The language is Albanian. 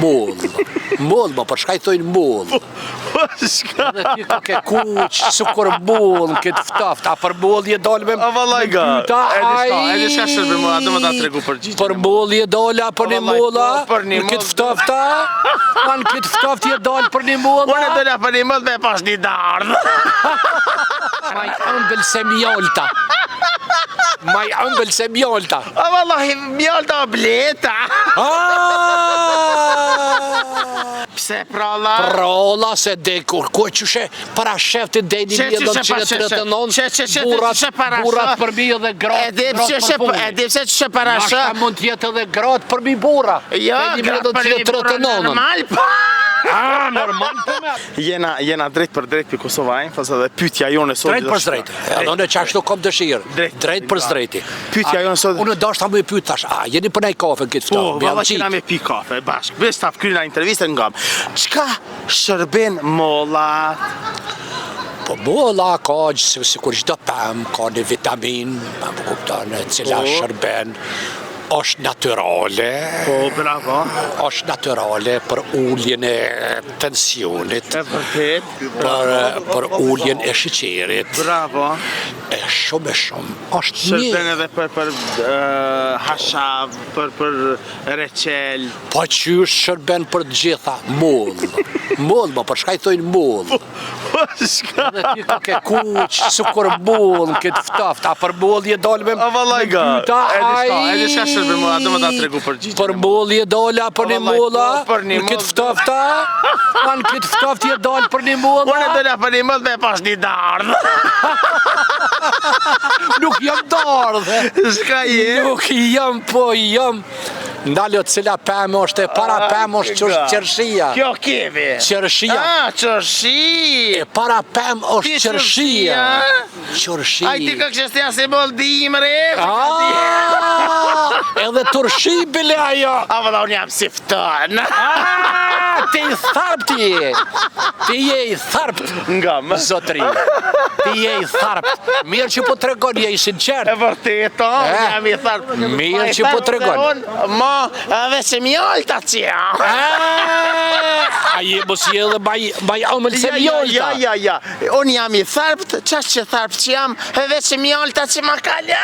Moll. Moll, ma për shka i thojnë moll. Shka? Dhe ti ka ke kuq, sukur moll, këtë ftaft. A për moll je dalë me pyta, Edhe shka shërbe molla, do më ta tregu për gjithë. për moll je dalë për një molla, në këtë ftafta, në këtë ftaft je dalë për një molla. Unë dola për një moll me pas një dardhë. Maj ëmbël se mjolta. Maj ëmbël se mjolta. A vallahi, mjolta o bleta. Pse pralla? Pralla se de kur qyshe para sheftit deni 1939 burat për mi edhe gratë Edhe pse ç'e para Nashta mund t'jetë edhe gratë për mi bura. Jo, gratë për mi bura normal po. Normal për me. Jena drejt për drejt për Kosovajnë, pas edhe pyetja jone sot. Drejt për drejt. Edhe unë qashtu kom dëshirë. Drejt për drejti. Pyetja jone sot. Unë dashta më pyet tash, a jeni për nej kafe këtë ftohtë? Po, valla që na me pi kafe bashk. Vesh ta kryna intervistën ngam. Çka shërben molla? Po molla ka sikur çdo pemë, ka një vitamin, më kupton, e cila shërben. Është natyrale. Po, bravo. Është natyrale për ulljen e tensionit. E vërtet. Për ulljen e sheqerit. Bravo. E shumë. Është shërben edhe për hashav, për reçel. Po qysh shërben për të gjitha? Moll. Moll, ma për shka i thojnë moll. Shka? Dhe ti ka ke kuq, sukur moll, këtë ftaft. A për moll je dalë me pyta, Edhe shka shërbe molla, do më ta tregu për gjithë. për moll je dalë për një molla, në këtë ftafta, në këtë ftaft je dalë për një molla. Unë dola për një moll me pas një dardhë. Nuk jam dardhë. Shka je? Nuk jam, po jam. Ndalë cila pemë është e para pemë është qërshia. Kjo kemi. Qërshia. Qërshi. E para pemë është qërshia. Qërshia. Aj ti ka kështë ja se moll dimre. Edhe turshi bile ajo. A vëlla unë jam si fton. Ti i tharpt je. Ti je i tharpt. Ngam. Zotri. Ti je i tharpt. Mirë që po të regon, je i sinqert. E vërteto, jam i tharpt. Mirë që po të regon. Edhe që mjolta që jam. A je mos je edhe maj ëmël se mjolta. Ja. Unë jam i tharpt, qash që tharpt që jam, edhe që mjolta që ma kalja.